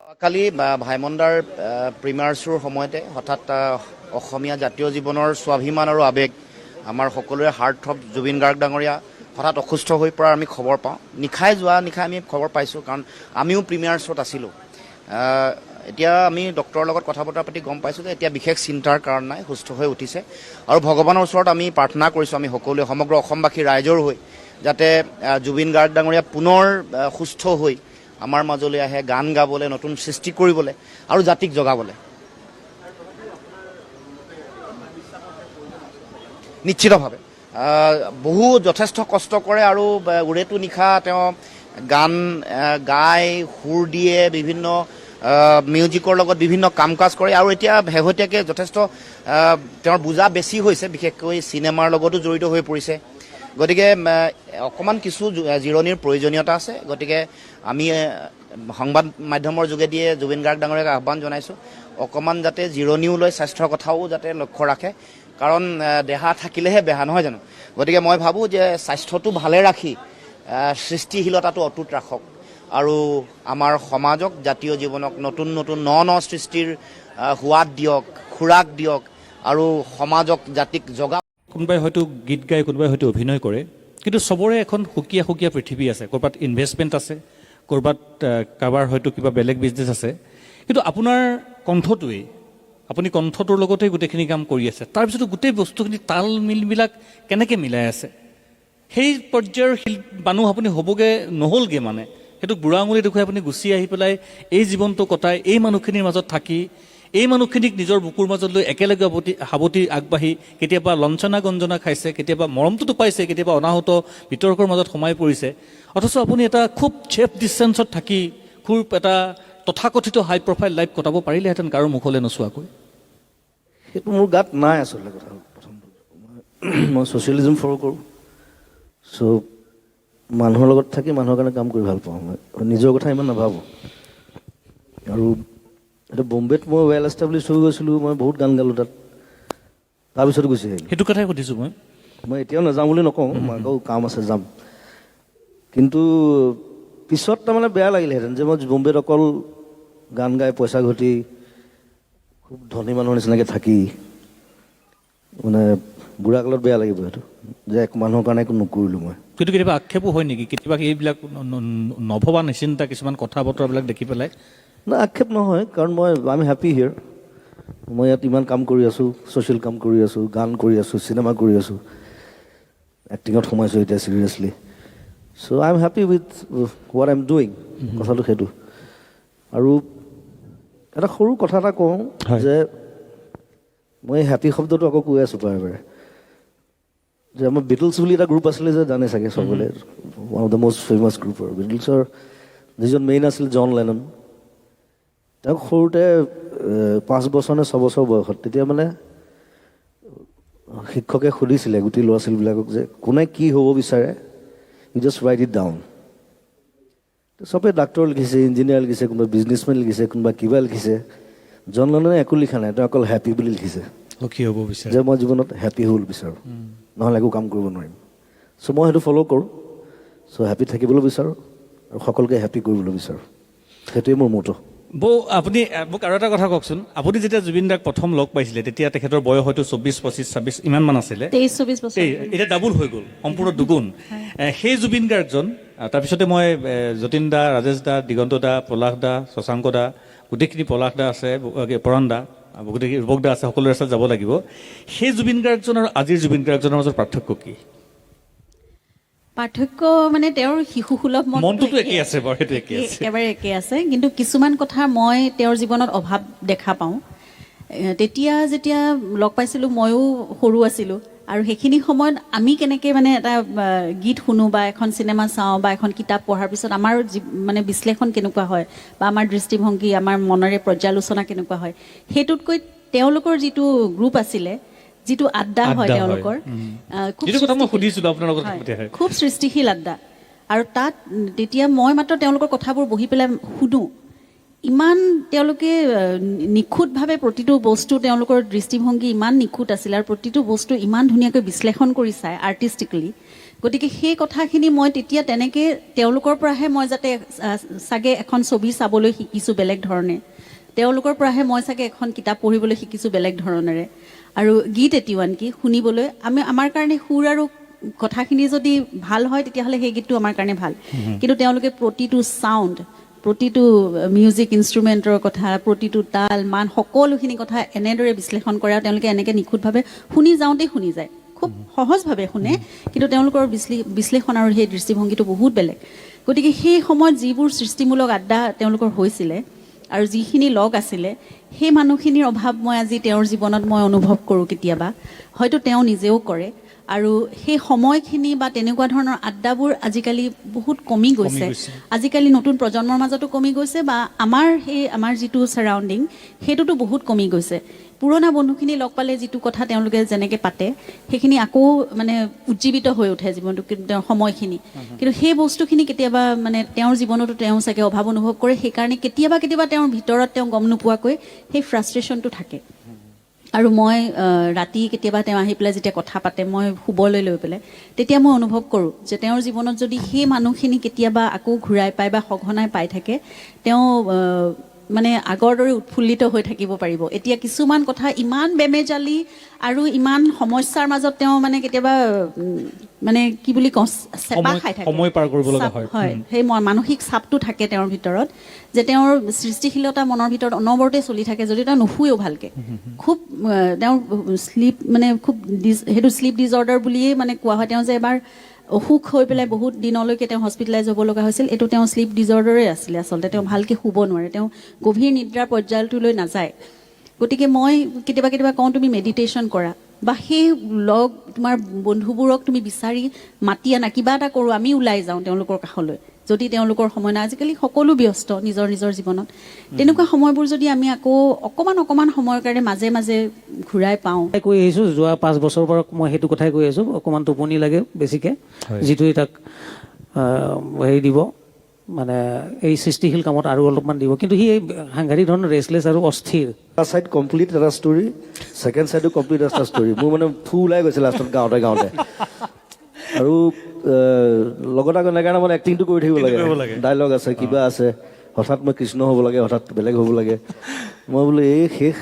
কালি ভাইমন্দাৰ premier শ্ব'ৰ সময়তে হঠাৎ অসমীয়া জাতীয় জীৱনৰ স্বাভিমান আৰু আৱেগ আমাৰ সকলোৰে হাৰ্টথ্ৰব জুবিন গাৰ্গ ডাঙৰীয়া হঠাৎ অসুস্থ হৈ পৰাৰ আমি খবৰ পাওঁ। যোৱা নিশাই আমি খবৰ পাইছোঁ, কাৰণ আমিও প্ৰিমিয়াৰ শ্ব'ত আছিলোঁ। এতিয়া আমি ডক্টৰৰ লগত কথা বতৰা পাতি গম পাইছোঁ যে এতিয়া বিশেষ চিন্তাৰ কাৰণ নাই, সুস্থ হৈ উঠিছে। আৰু ভগৱানৰ ওচৰত আমি প্ৰাৰ্থনা কৰিছোঁ, আমি সকলোৱে সমগ্ৰ অসমবাসী ৰাইজৰ হৈ, যাতে জুবিন গাৰ্গ ডাঙৰীয়া পুনৰ সুস্থ হৈ আমাৰ মাজলৈ আহে, গান গাবলৈ, নতুন সৃষ্টি কৰিবলৈ আৰু জাতিক জগাবলৈ। নিশ্চিতভাৱে যথেষ্ট কষ্ট কৰে আৰু উৰেটো নিশা তেওঁ গান গাই, সুৰ দিয়ে, বিভিন্ন মিউজিকৰ লগত বিভিন্ন কাম কাজ কৰে। আৰু এতিয়া শেহতীয়াকৈ যথেষ্ট তেওঁৰ বোজা বেছি হৈছে, বিশেষকৈ চিনেমাৰ লগতো জড়িত হৈ পৰিছে। গতিকে অকণমান কিছু জিৰণিৰ প্ৰয়োজনীয়তা আছে। গতিকে আমি সংবাদ মাধ্যমৰ যোগেদিয়ে জুবিন গাৰ্গ ডাঙৰীয়াক আহ্বান জনাইছোঁ, অকণমান যাতে জিৰণিও লৈ স্বাস্থ্যৰ কথাও যাতে লক্ষ্য ৰাখে, কাৰণ দেহা থাকিলেহে বেহা, নহয় জানো? গতিকে মই ভাবোঁ যে স্বাস্থ্যটো ভালে ৰাখি সৃষ্টিশীলতাটো অটুট ৰাখক আৰু আমাৰ সমাজক, জাতীয় জীৱনক নতুন নতুন ন সৃষ্টিৰ সোৱাদ দিয়ক, খোৰাক দিয়ক আৰু সমাজক, জাতিক জগা। কোনোবাই হয়তো গীত গায়, কোনোবাই হয়তো অভিনয় কৰে, কিন্তু চবৰে এখন সুকীয়া সুকীয়া পৃথিৱী আছে। ক'ৰবাত ইনভেষ্টমেণ্ট আছে, ক'ৰবাত কাৰোবাৰ হয়তো কিবা বেলেগ বিজনেছ আছে। কিন্তু আপোনাৰ কণ্ঠটোৱেই, আপুনি কণ্ঠটোৰ লগতেই গোটেইখিনি কাম কৰি আছে। তাৰপিছতো গোটেই বস্তুখিনি তাল মিলবিলাক কেনেকৈ মিলাই আছে? সেই পৰ্যায়ৰ মানুহ আপুনি হ'বগৈ নহ'লগৈ, মানে সেইটোক বুঢ়া আঙুলি দেখুৱাই আপুনি গুচি আহি পেলাই এই জীৱনটো কটাই এই মানুহখিনিৰ মাজত থাকি, এই মানুহখিনিক নিজৰ বুকুৰ মাজত লৈ একেলগে সাৱটি আগবাঢ়ি কেতিয়াবা লঞ্চনা গঞ্জনা খাইছে, কেতিয়াবা মৰমটোতো পাইছে, কেতিয়াবা অনাহত বিতৰ্কৰ মাজত সোমাই পৰিছে। অথচ আপুনি এটা খুব ছেফ ডিষ্টেঞ্চত থাকি খুব এটা তথাকথিত হাই প্ৰফাইল লাইফ কটাব পাৰিলেহেঁতেন কাৰো মুখলৈ নোচোৱাকৈ। সেইটো মোৰ গাত নাই আচলতে কথা। মই ছ'চিয়েলিজম ফ'ল' কৰোঁ। চ' মানুহৰ লগত থাকি মানুহৰ কাৰণে কাম কৰি ভাল পাওঁ। মই নিজৰ কথা ইমান নাভাবোঁ। আৰু এইটো বম্বেত মই ৱেল এষ্টাব্লিছ হৈ গৈছিলোঁ, মই বহুত গান গালোঁ তাত, তাৰপিছত গুচি আহিলোঁ। সেইটো কথাই সুধিছোঁ মই এতিয়াও নাযাওঁ বুলি নকওঁ, মই আকৌ কাম আছে যাম। কিন্তু পিছত তাৰমানে বেয়া লাগিলেহেঁতেন যে মই বম্বেত অকল গান গাই পইচা ঘটি খুব ধনী মানুহৰ নিচিনাকৈ থাকি, মানে বুঢ়া কালত বেয়া লাগিব সেইটো, যে এক মানুহৰ কাৰণে একো নকৰিলোঁ মই। কিন্তু কেতিয়াবা আক্ষেপো হয় নেকি, কেতিয়াবা এইবিলাক নভবা নিচিন্তা কিছুমান কথা বতৰাবিলাক দেখি পেলাই? না, আক্ষেপ নহয়, কাৰণ আই এম হেপী হিয়াৰ। মই ইয়াত ইমান কাম কৰি আছোঁ, ছ'চিয়েল কাম কৰি আছোঁ, গান কৰি আছোঁ, চিনেমা কৰি আছোঁ, এক্টিঙত সোমাইছোঁ এতিয়া চিৰিয়াছলি। So' I am happy with what I am doing. কথাটো সেইটো। আৰু এটা সৰু কথা এটা কওঁ যে মই হেপী শব্দটো আকৌ কৈ আছোঁ বাৰে বাৰে, যে আমাৰ বিটলছ বুলি এটা গ্ৰুপ আছিলে যে জানে চাগে সকলোৱে, one of the most famous group. আৰু বিটলছৰ যিজন মেইন আছিল জন লেনন, তেওঁক সৰুতে 5 বছৰ নে 6 বছৰ বয়সত, তেতিয়া মানে শিক্ষকে সুধিছিলে গোটেই ল'ৰা ছোৱালীবিলাকক যে কোনে কি হ'ব বিচাৰে, you just write it down. চবেই ডাক্তৰ লিখিছে, ইঞ্জিনিয়াৰ লিখিছে, কোনোবা বিজনেছমেন লিখিছে, কোনোবা কিবা লিখিছে। জন লেননে একো লিখা নাই, তেওঁ অকল হেপী বুলি লিখিছে, সুখী হ'ব বিচাৰে, যে মই জীৱনত হেপী হ'ব বিচাৰোঁ, নহ'লে একো কাম কৰিব নোৱাৰিম। চ' মই সেইটো ফ'ল' কৰোঁ। চ' হেপী থাকিবলৈ বিচাৰোঁ আৰু সকলোকে হেপী কৰিবলৈ বিচাৰোঁ, সেইটোৱে মোৰ ম'টো। আপুনি মোক আৰু এটা কথা কওকচোন, আপুনি যেতিয়া জুবিন দাক প্ৰথম লগ পাইছিলে তেতিয়া তেখেতৰ বয়স হয়তো 24, 25, 26 ইমানমান আছিলে। 23-24 বছৰ। এতিয়া ডাবুল হৈ গ'ল, সম্পূৰ্ণ দুগুণ। সেই জুবিন গাৰ্গজন, তাৰপিছতে মই যতীন দা, ৰাজেশ দা, দিগন্ত দা, পলাশ দা, শশাংক দা, গোটেইখিনি পলাশ দা আছে, পৰাণ দা, গোটেইখিনি ৰূপক দা আছে, সকলোৰে ওচৰত যাব লাগিব। সেই জুবিন গাৰ্গজন আৰু আজিৰ জুবিন গাৰ্গজনৰ মাজত পাৰ্থক্য কি? পাৰ্থক্য মানে তেওঁৰ শিশুসুলভ মনটোতো একেই আছে বাৰু, সেইটো একেই আছে, একেবাৰে একেই আছে। কিন্তু কিছুমান কথা মই তেওঁৰ জীৱনত অভাৱ দেখা পাওঁ। তেতিয়া যেতিয়া লগ পাইছিলোঁ ময়ো সৰু আছিলোঁ, আৰু সেইখিনি সময়ত আমি কেনেকৈ মানে এটা গীত শুনো বা এখন চিনেমা চাওঁ বা এখন কিতাপ পঢ়াৰ পিছত আমাৰ মানে বিশ্লেষণ কেনেকুৱা হয় বা আমাৰ দৃষ্টিভংগী, আমাৰ মনৰে পৰ্যালোচনা কেনেকুৱা হয়, সেইটোতকৈ তেওঁলোকৰ যিটো গ্ৰুপ আছিলে, যিটো আড্ডা হয় তেওঁলোকৰ, খুব সৃষ্টিশীল আড্ডা। আৰু তাত তেতিয়া মই মাত্ৰ তেওঁলোকৰ কথাবোৰ বহি পেলাই শুনো, ইমান তেওঁলোকে নিখুঁতভাৱে প্ৰতিটো বস্তু, তেওঁলোকৰ দৃষ্টিভংগী ইমান নিখুঁত আছিল আৰু প্ৰতিটো বস্তু ইমান ধুনীয়াকৈ বিশ্লেষণ কৰি চায় আৰ্টিষ্টিকেলি, গতিকে সেই কথাখিনি মই তেতিয়া তেনেকৈ তেওঁলোকৰ পৰাহে মই যাতে চাগে এখন ছবি চাবলৈ শিকিছোঁ বেলেগ ধৰণে, তেওঁলোকৰ পৰাহে মই চাগে এখন কিতাপ পঢ়িবলৈ শিকিছোঁ বেলেগ ধৰণেৰে। আৰু গীত এটিও আনকি শুনিবলৈ আমাৰ কাৰণে সুৰ আৰু কথাখিনি যদি ভাল হয় তেতিয়াহ'লে সেই গীতটো আমাৰ কাৰণে ভাল। কিন্তু তেওঁলোকে প্ৰতিটো চাউণ্ড, প্ৰতিটো মিউজিক ইনষ্ট্ৰুমেণ্টৰ কথা, প্ৰতিটো তাল মান সকলোখিনি কথা এনেদৰে বিশ্লেষণ কৰে আৰু তেওঁলোকে এনেকৈ নিখুঁতভাৱে শুনি যাওঁতেই শুনি যায়, খুব সহজভাৱে শুনে, কিন্তু তেওঁলোকৰ বিশ্লেষণ আৰু সেই দৃষ্টিভংগীটো বহুত বেলেগ। গতিকে সেই সময়ত যিবোৰ সৃষ্টিমূলক আড্ডা তেওঁলোকৰ হৈছিলে আৰু যিখিনি লগ আছিলে, সেই মানুহখিনিৰ অভাৱ মই আজি তেওঁৰ জীৱনত মই অনুভৱ কৰোঁ কেতিয়াবা, হয়তো তেওঁ নিজেও কৰে। আৰু সেই সময়খিনি বা তেনেকুৱা ধৰণৰ আড্ডাবোৰ আজিকালি বহুত কমি গৈছে। আজিকালি নতুন প্ৰজন্মৰ মাজতো কমি গৈছে বা আমাৰ যিটো ছাৰাউণ্ডিং সেইটোতো বহুত কমি গৈছে। পুৰণা বন্ধুখিনি লগ পালে যিটো কথা তেওঁলোকে যেনেকৈ পাতে সেইখিনি আকৌ মানে উজ্জীৱিত হৈ উঠে জীৱনটো, তেওঁৰ সময়খিনি। কিন্তু সেই বস্তুখিনি কেতিয়াবা মানে তেওঁৰ জীৱনতো তেওঁ চাগে অভাৱ অনুভৱ কৰে, সেইকাৰণে কেতিয়াবা তেওঁৰ ভিতৰত তেওঁ গম নোপোৱাকৈ সেই ফ্ৰাষ্ট্ৰেশ্যনটো থাকে। আৰু মই ৰাতি কেতিয়াবা তেওঁ আহি পেলাই যেতিয়া কথা পাতে, মই শুবলৈ লৈ পেলাই, তেতিয়া মই অনুভৱ কৰোঁ যে তেওঁৰ জীৱনত যদি সেই মানুহখিনি কেতিয়াবা আকৌ ঘূৰাই পায় বা সঘনাই পাই থাকে, তেওঁ মানে আগৰ দৰে উৎফুল্লিত হৈ থাকিব পাৰিব। এতিয়া কিছুমান কথা ইমান বেমেজালি আৰু ইমান সমস্যাৰ মাজত তেওঁ মানে কেতিয়াবা মানে কি বুলি কওঁ, চেপা খাই থাকে, সময় পাৰ কৰিব লগা হয়। হয়, সেই মানসিক চাপটো থাকে তেওঁৰ ভিতৰত, যে তেওঁৰ সৃষ্টিশীলতা মনৰ ভিতৰত অনবৰতে চলি থাকে যদিও তেওঁ নুশুৱেও ভালকৈ। খুব তেওঁৰ শ্লিপ মানে খুব সেইটো শ্লিপ ডিজৰ্ডাৰ বুলিয়েই মানে কোৱা হয়। তেওঁ যে এবাৰ অসুখ হৈ পেলাই বহুত দিনলৈকে তেওঁ হস্পিটেলাইজ হ'ব লগা হৈছিল, এইটো তেওঁ শ্লিপ ডিজৰ্ডাৰে আছিলে আচলতে। তেওঁ ভালকৈ শুব নোৱাৰে, তেওঁ গভীৰ নিদ্ৰাৰ পৰ্যায়টোলৈ নাযায়। গতিকে মই কেতিয়াবা কওঁ তুমি মেডিটেশ্যন কৰা বা সেই তোমাৰ বন্ধুবোৰক তুমি বিচাৰি মাতি আনা, কিবা এটা কৰোঁ, আমি ওলাই যাওঁ তেওঁলোকৰ কাষলৈ যদি তেওঁলোকৰ সময় নাই। আজিকালি সকলো ব্যস্ত নিজৰ জীৱনত। তেনেকুৱা সময়বোৰ যদি আমি আকৌ অকণমান সময়ৰ কাৰণে মাজে মাজে ঘূৰাই পাওঁ। কৈ আহিছোঁ যোৱা 5 বছৰৰ পৰা মই সেইটো কথাই কৈ আছোঁ, অকণমান টোপনি লাগে বেছিকৈ, যিটোৱে তাক হেৰি দিব মানে এই সৃষ্টিশীল কামত আৰু অলপমান দিব। কিন্তু সি সাংঘাতিক ধৰণৰ ৰেষ্টলেছ আৰু অস্থিৰ। এটা ছাইড কমপ্লিট এটা ষ্টৰী, ছেকেণ্ড ছাইডো কমপ্লিট এটা ষ্টৰী। মোৰ মানে ওলাই গৈছে লাষ্টত গাঁৱতে। আৰু লগত আকৌ এনেকৈ মানে এক্টিংটো কৰি থাকিব লাগে, ডাইলগ আছে, কিবা আছে, হঠাৎ মই কৃষ্ণ হ'ব লাগে, হঠাৎ বেলেগ হ'ব লাগে। মই বোলো এই শেষ